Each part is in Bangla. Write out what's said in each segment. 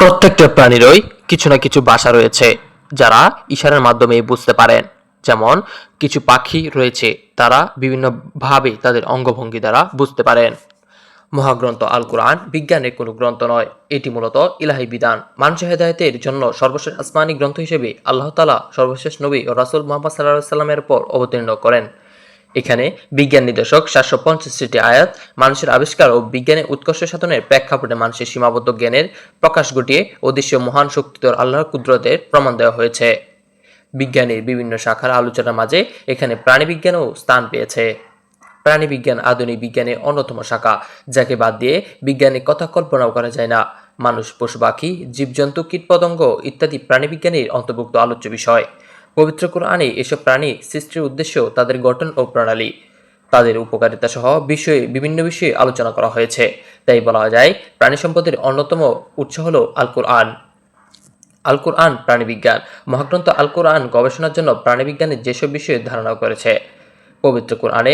প্রত্যেকটা প্রাণীরই কিছু না কিছু ভাষা রয়েছে, যারা ইশারার মাধ্যমে বুঝতে পারেন। যেমন কিছু পাখি রয়েছে, তারা বিভিন্নভাবে তাদের অঙ্গভঙ্গি দ্বারা বুঝতে পারেন। মহাগ্রন্থ আল কোরআন বিজ্ঞানের কোনো গ্রন্থ নয়, এটি মূলত ইলাহি বিধান। মানুষের হেদায়েতের জন্য সর্বশেষ আসমানি গ্রন্থ হিসেবে আল্লাহ তাআলা সর্বশেষ নবী ও রাসূল মুহাম্মদ সাল্লাল্লাহু আলাইহি সাল্লামের উপর অবতীর্ণ করেন। এখানে বিজ্ঞান নির্দেশক ৭৫০টি আয়াত মানুষের আবিষ্কার ও বিজ্ঞানের উৎকর্ষ সাধনের প্রেক্ষাপটে মানুষের সীমাবদ্ধ জ্ঞানের প্রকাশ ঘটিয়ে অদৃশ্য মহান শক্তিধর আল্লাহর কুদরতের প্রমাণ দেওয়া হয়েছে। বিজ্ঞানের বিভিন্ন শাখার আলোচনার মাঝে এখানে প্রাণীবিজ্ঞানও স্থান পেয়েছে। প্রাণীবিজ্ঞান আধুনিক বিজ্ঞানের অন্যতম শাখা, যাকে বাদ দিয়ে বিজ্ঞানের কথা কল্পনাও করা যায় না। মানুষ, পশু পাখি, জীবজন্তু, কীটপতঙ্গ ইত্যাদি প্রাণীবিজ্ঞানের অন্তর্ভুক্ত আলোচ্য বিষয়। পবিত্র কোরআনে এসব প্রাণী সৃষ্টির উদ্দেশ্য, তাদের গঠন ও প্রণালী, তাদের উপকারিতা সহ বিভিন্ন বিষয়ে আলোচনা করা হয়েছে। তাই বলা যায় প্রাণী সম্পদের অন্যতম উৎস হল আল কোরআন। আল কোরআন প্রাণীবিজ্ঞান মহাগ্রন্থ আল কোরআন গবেষণার জন্য প্রাণীবিজ্ঞানের যেসব বিষয়ে ধারণা করেছে। পবিত্র কোরআনে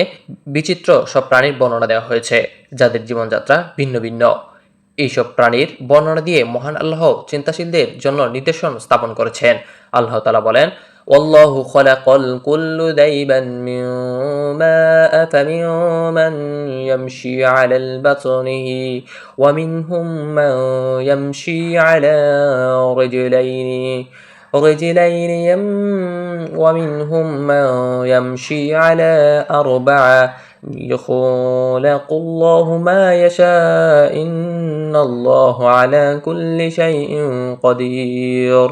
বিচিত্র সব প্রাণীর বর্ণনা দেওয়া হয়েছে, যাদের জীবনযাত্রা ভিন্ন ভিন্ন। এইসব প্রাণীর বর্ণনা দিয়ে মহান আল্লাহ চিন্তাশীলদের জন্য নির্দেশন স্থাপন করেছেন। আল্লাহ তাআলা বলেন, ওয়াল্লাহু খালাকাল কুল্লু দাইবান মিন মাআ ফামিনহুম মান ইয়ামশি আলাল বাতনিহি ওয়া মিনহুম মান ইয়ামশি আলা রিজলাইনি ومنهم من يمشي على أربعة يخلق الله ما يشاء إن الله على كل شيء قدير।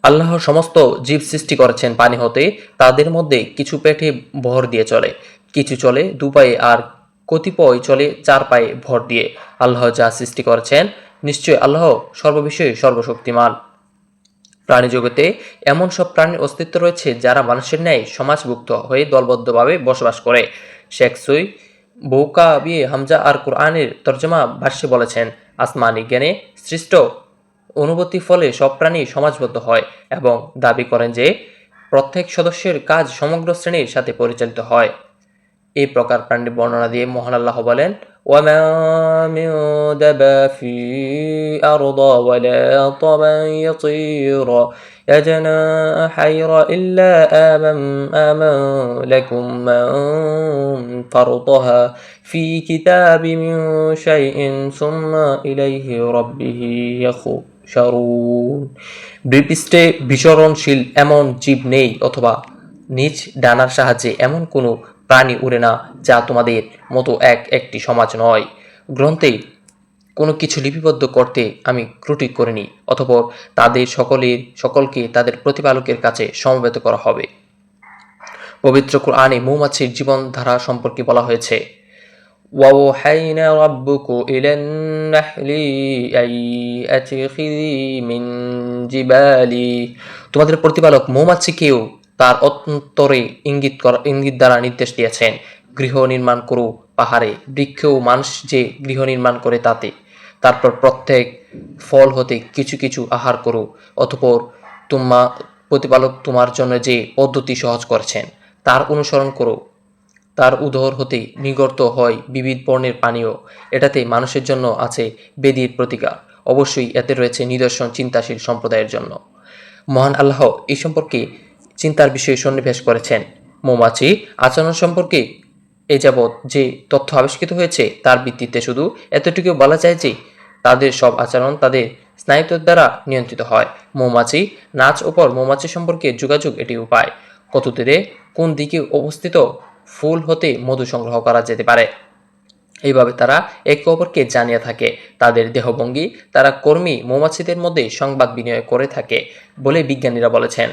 আল্লাহ সমস্ত জীব সৃষ্টি করেছেন পানি হতে। তাদের মধ্যে কিছু পেটে ভর দিয়ে চলে, কিছু চলে দু পায়ে, আর কতিপয় চলে চার পায়ে ভর দিয়ে। আল্লাহ যা সৃষ্টি করেছেন, নিশ্চয় আল্লাহ সর্ববিষয়ে সর্বশক্তিমান। প্রাণী জগতে এমন সব প্রাণীর অস্তিত্ব রয়েছে যারা মানুষের ন্যায় সমাজভুক্ত হয়ে দলবদ্ধভাবে বসবাস করে। শেখ সুই বৌকাবি হামজা আর কোরআনের তর্জমা ভাষ্যে বলেছেন, আসমানি জ্ঞানে সৃষ্ট অনুভূতির ফলে সব প্রাণী সমাজবদ্ধ হয় এবং দাবি করেন যে প্রত্যেক সদস্যের কাজ সমগ্র শ্রেণীর সাথে পরিচালিত হয়। এই প্রকার প্রাণীর বর্ণনা দিয়ে মহান আল্লাহ বলেন, وَمَا مِن دَابَّةٍ فِي الْأَرْضِ وَلَا طَيْرٍ يَطِيرُ بِجَنَاحَيْهِ إِلَّا آمَنَ لَكُم مَّن فَرَضَهَا فِي كِتَابٍ مِّن شَيْءٍ ثُمَّ إِلَيْهِ رَبِّهِمْ يَحْشَرُونَ। ভূপৃষ্ঠে বিচরণশীল এমন জীব নেই, অথবা নিজ ডানার সাহায্যে এমন কোনো প্রাণী উড়ে না, যা তোমাদের মতো একটি সমাজ নয়। গ্রন্থে কোনো কিছু লিপিবদ্ধ করতে আমি ত্রুটি করিনি, অতঃপর তাদের সকলকে তাদের প্রতিপালকের কাছে সমবেত করা হবে। পবিত্র কোরআনে মৌমাছির জীবনধারা সম্পর্কে বলা হয়েছে, وَأَوْحَيْنَا رَبُّكَ إِلَى النَّحْلِ أَنْ اتَّخِذِي مِنْ جِبَالٍ। তোমাদের প্রতিপালক মৌমাছিকেও তার অন্তরে ইঙ্গিত দ্বারা নির্দেশ দিয়েছেন, গৃহ নির্মাণ করো পাহাড়ে, বৃক্ষও মানুষ যে গৃহ নির্মাণ করে তাতে। তারপর প্রত্যেক ফল হতে কিছু কিছু আহার করো। অতঃপর প্রতিপালক তোমার জন্য যে পদ্ধতি সহজ করেছেন তার অনুসরণ করো। তার উদর হতে নির্গত হয় বিবিধ বর্ণের পানীয়, এটাতে মানুষের জন্য আছে বেদির প্রতিকার। অবশ্যই এতে রয়েছে নিদর্শন চিন্তাশীল সম্প্রদায়ের জন্য। মহান আল্লাহ এই সম্পর্কে চিন্তার বিষয়ে সন্নিবেশ করেছেন। মৌমাছি আচরণ সম্পর্কে এ যাবৎ যে তথ্য আবিষ্কৃত হয়েছে তার ভিত্তিতে শুধু এতটুকু বলা যায় যে তাদের সব আচরণ তাদের স্নায়ুতন্ত্র দ্বারা নিয়ন্ত্রিত হয়। মৌমাছি নাচ ওপর মৌমাছি সম্পর্কে যোগাযোগ এটি উপায়, কত দূরে কোন দিকে অবস্থিত ফুল হতে মধু সংগ্রহ করা যেতে পারে। এইভাবে তারা একে অপরকে জানিয়ে থাকে। তাদের দেহভঙ্গি, তারা কর্মী মৌমাছিদের মধ্যে সংবাদ বিনিময় করে থাকে বলে বিজ্ঞানীরা বলেছেন।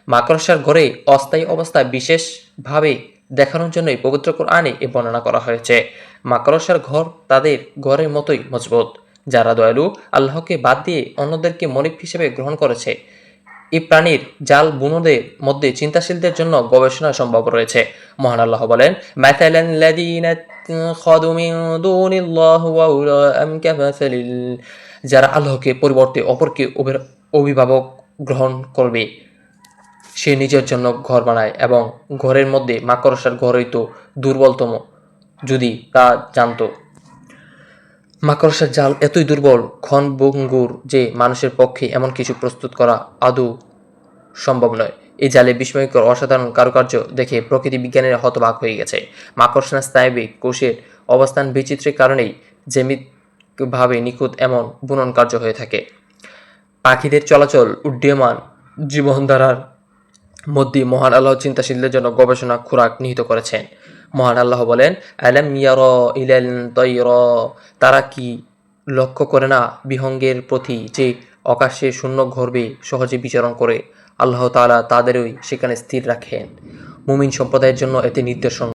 মাকড়সার ঘরে অস্থায়ী অবস্থা বিশেষভাবে দেখানোর জন্যই পবিত্র কোরআনে এ বর্ণনা করা হয়েছে। মাকড়সার ঘর তাদের ঘরের মতোই মজবুত। যারা দয়ালু, আল্লাহকে বাদ দিয়ে অন্যদেরকে মালিক হিসেবে গ্রহণ করেছে, এই প্রাণীর জাল বুনোদের মধ্যে চিন্তাশীলদের জন্য গবেষণা সম্ভব রয়েছে। মহান আল্লাহ বলেন, মাতালান লাযীনা ইত্তাখাযু মিন দুনিল্লাহি ওয়ালিয়াম কামাসালিল, যারা আল্লাহকে পরিবর্তে অপরকে অভিভাবক গ্রহণ করবে, সে নিজের জন্য ঘর বানায় এবং ঘরের মধ্যে মাকড়সার ঘরই তো দুর্বলতম, যদি তা জানত। মাকড়সার জাল এতই দুর্বল ক্ষণভঙ্গুর যে মানুষের পক্ষে এমন কিছু প্রস্তুত করা আদৌ সম্ভব নয়। এই জালে বিস্ময়কর অসাধারণ কারুকার্য দেখে প্রকৃতি বিজ্ঞানীরা হতবাক হয়ে গেছে। মাকড়সার স্নায়বিক কোষের অবস্থান বৈচিত্র্যের কারণেই জ্যামিতিকভাবে নিখুঁত এমন বুনন কার্য হয়ে থাকে। পাখিদের চলাচল, উড্ডীয়মান জীবনধারার মধ্যে মহান আল্লাহ চিন্তাশীলদের জন্য গবেষণা খোরাক নিহিত করেছেন। মহান আল্লাহ বলেন, আলাম ইয়ারা ইলাল তায়রা, তারা কি লক্ষ্য করে না বিহঙ্গের প্রতি যে আকাশে শূন্য গর্ভে সহজে বিচরণ করে? আল্লাহ তাআলা তাদেরই সেখানে স্থির রাখেন। মুমিন সম্প্রদায়ের জন্য এতে নিদর্শন